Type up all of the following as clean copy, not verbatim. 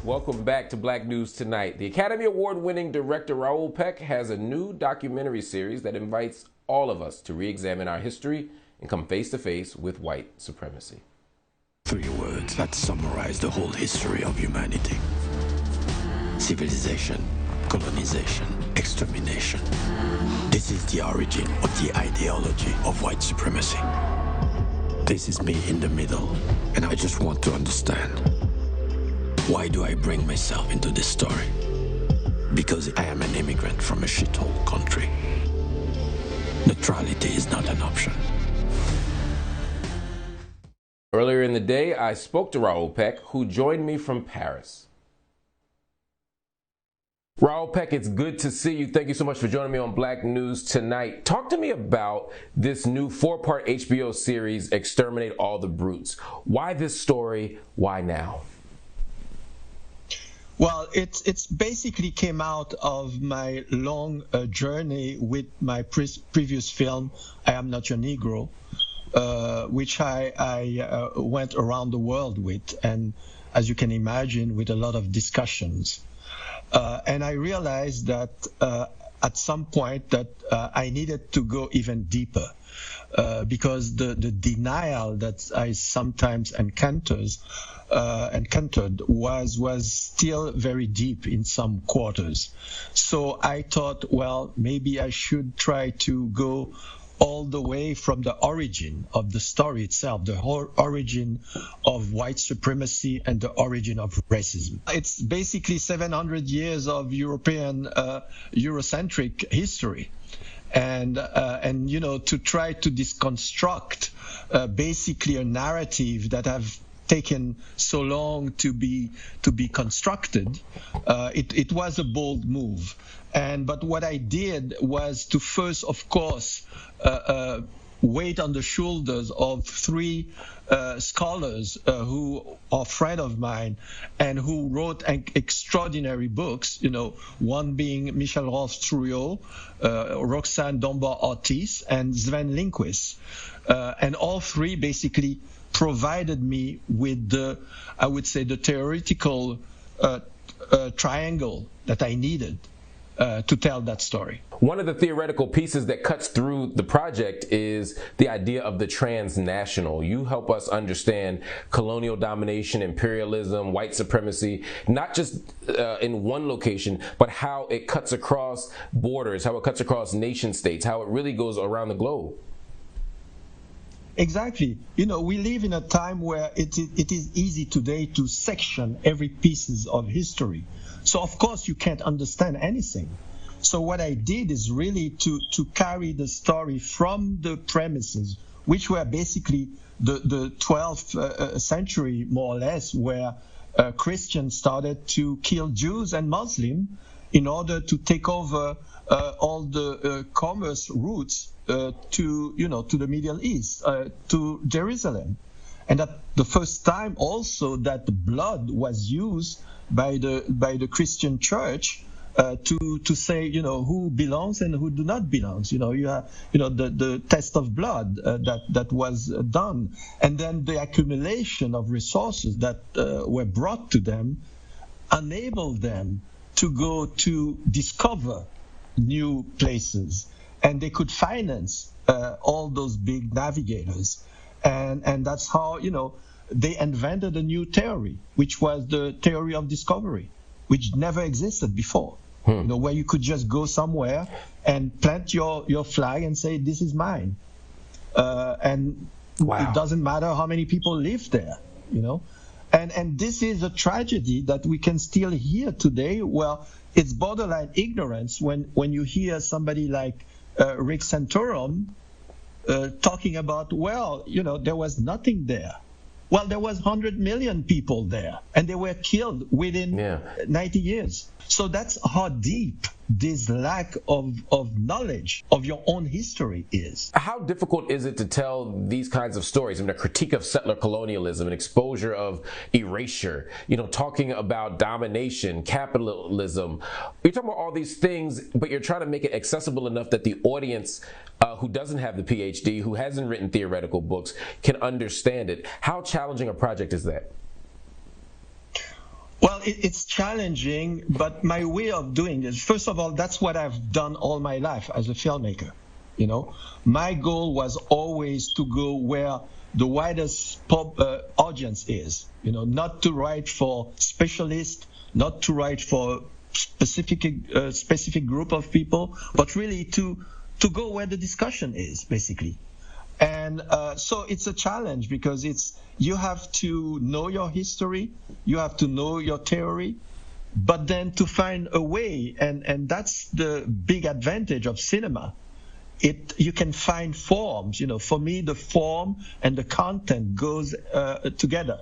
Welcome back to Black News Tonight. The Academy Award-winning director Raoul Peck has a new documentary series that invites all of us to re-examine our history and come face-to-face with white supremacy. 3 words that summarize the whole history of humanity: civilization, colonization, extermination. This is the origin of the ideology of white supremacy. This is me in the middle, and I just want to understand, why do I bring myself into this story? Because I am an immigrant from a shithole country. Neutrality is not an option. Earlier in the day, I spoke to Raoul Peck, who joined me from Paris. Raoul Peck, it's good to see you. Thank you so much for joining me on Black News Tonight. Talk to me about this new 4-part HBO series, Exterminate All the Brutes. Why this story? Why now? Well, it's basically came out of my long journey with my previous film, I Am Not Your Negro, which I went around the world with, and as you can imagine, with a lot of discussions. And I realized that at some point that I needed to go even deeper, because the denial that I sometimes encountered was still very deep in some quarters. So I thought, well, maybe I should try to go all the way from the origin of the story itself, the whole origin of white supremacy and the origin of racism. It's basically 700 years of European Eurocentric history. And you know, to try to deconstruct basically a narrative that have taken so long to be constructed, it was a bold move. But what I did was to first, of course, weight on the shoulders of 3 scholars who are friends of mine and who wrote extraordinary books, you know, one being Michel Rolf-Trouillot, Roxane Domba-Ortiz, and Sven Lindqvist. And all 3 basically provided me with the, I would say, the theoretical triangle that I needed to tell that story. One of the theoretical pieces that cuts through the project is the idea of the transnational. You help us understand colonial domination, imperialism, white supremacy, not just in one location, but how it cuts across borders, how it cuts across nation states, how it really goes around the globe. Exactly. You know, we live in a time where it is easy today to section every pieces of history. So of course you can't understand anything. So what I did is really to carry the story from the premises, which were basically the 12th century, more or less, where Christians started to kill Jews and Muslims in order to take over all the commerce routes to the Middle East, to Jerusalem. And that the first time also that the blood was used by the Christian church to say, you know, who belongs and who do not belongs. You know, you have, you know, the test of blood that was done, and then the accumulation of resources that were brought to them enabled them to go to discover new places, and they could finance all those big navigators, and that's how, you know, they invented a new theory, which was the theory of discovery, which never existed before. You know, where you could just go somewhere and plant your flag and say, this is mine. And wow. It doesn't matter how many people live there, you know. And this is a tragedy that we can still hear today. Well, it's borderline ignorance when you hear somebody like Rick Santorum talking about, well, you know, there was nothing there. Well, there was 100 million people there, and they were killed within 90 years. So that's how deep this lack of knowledge of your own history is. How difficult is it to tell these kinds of stories? I mean, a critique of settler colonialism, an exposure of erasure, you know, talking about domination, capitalism. You're talking about all these things, but you're trying to make it accessible enough that the audience who doesn't have the PhD, who hasn't written theoretical books, can understand it. How challenging a project is that? Well, it's challenging, but my way of doing this, first of all, that's what I've done all my life as a filmmaker. You know, my goal was always to go where the widest audience is. You know, not to write for specialists, not to write for specific group of people, but really to go where the discussion is, basically. And so it's a challenge because you have to know your history, you have to know your theory, but then to find a way, and that's the big advantage of cinema. You can find forms. You know, for me, the form and the content goes together.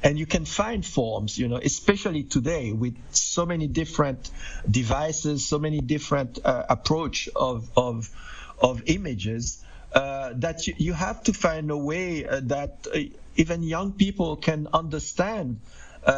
And you can find forms, you know, especially today with so many different devices, so many different approach of images. That you have to find a way that even young people can understand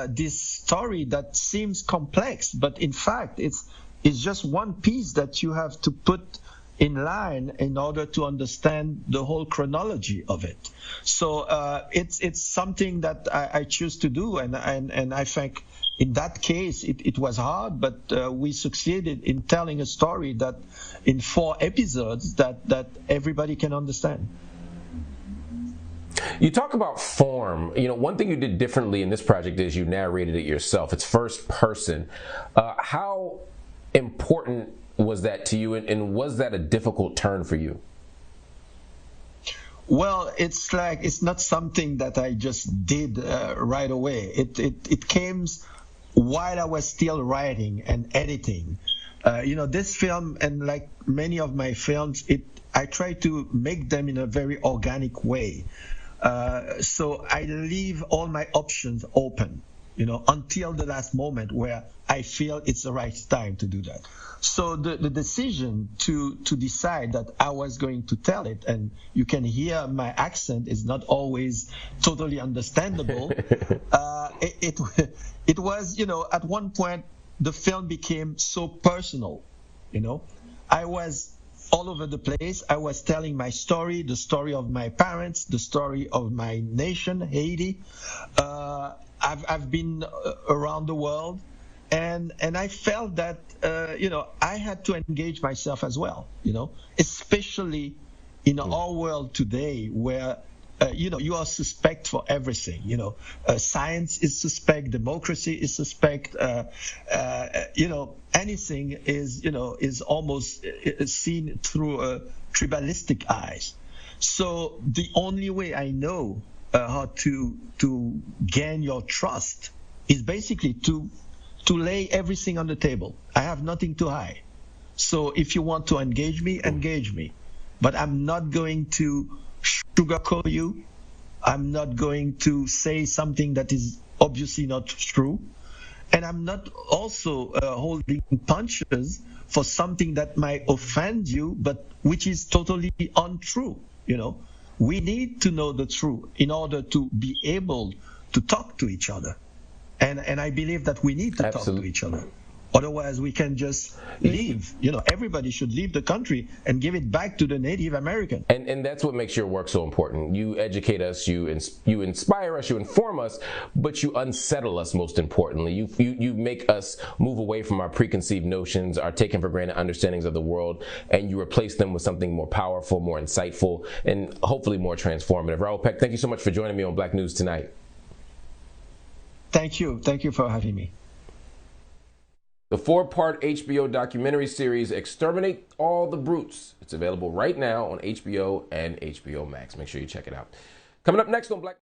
this story that seems complex, but in fact it's just one piece that you have to put in line in order to understand the whole chronology of it. So it's something that I choose to do, and I think in that case it was hard, but we succeeded in telling a story that in 4 episodes that everybody can understand. You talk about form. You know, one thing you did differently in this project is you narrated it yourself. It's first person. How important was that to you, and was that a difficult turn for you? Well, it's not something that I just did right away. It came while I was still writing and editing. You know, this film, and like many of my films, I try to make them in a very organic way. So I leave all my options open, you know, until the last moment where I feel it's the right time to do that. So the decision to decide that I was going to tell it, and you can hear my accent is not always totally understandable. It was, you know, at one point the film became so personal. You know, I was all over the place. I was telling my story, the story of my parents, the story of my nation, Haiti. I've been around the world. And I felt that, you know, I had to engage myself as well, you know, especially in our world today where, you know, you are suspect for everything. You know, science is suspect, democracy is suspect, you know, anything is, you know, is almost seen through tribalistic eyes. So the only way I know how to gain your trust is basically to lay everything on the table. I have nothing to hide. So if you want to engage me, engage me. But I'm not going to sugarcoat you. I'm not going to say something that is obviously not true. And I'm not also holding punches for something that might offend you, but which is totally untrue. You know, we need to know the truth in order to be able to talk to each other. And I believe that we need to Absolutely. talk to each other. Otherwise, we can just leave. You know, everybody should leave the country and give it back to the Native American. And that's what makes your work so important. You educate us, you inspire us, you inform us, but you unsettle us most importantly. You make us move away from our preconceived notions, our taken for granted understandings of the world, and you replace them with something more powerful, more insightful, and hopefully more transformative. Raoul Peck, thank you so much for joining me on Black News Tonight. Thank you. Thank you for having me. The 4-part HBO documentary series, Exterminate All the Brutes. It's available right now on HBO and HBO Max. Make sure you check it out. Coming up next on Black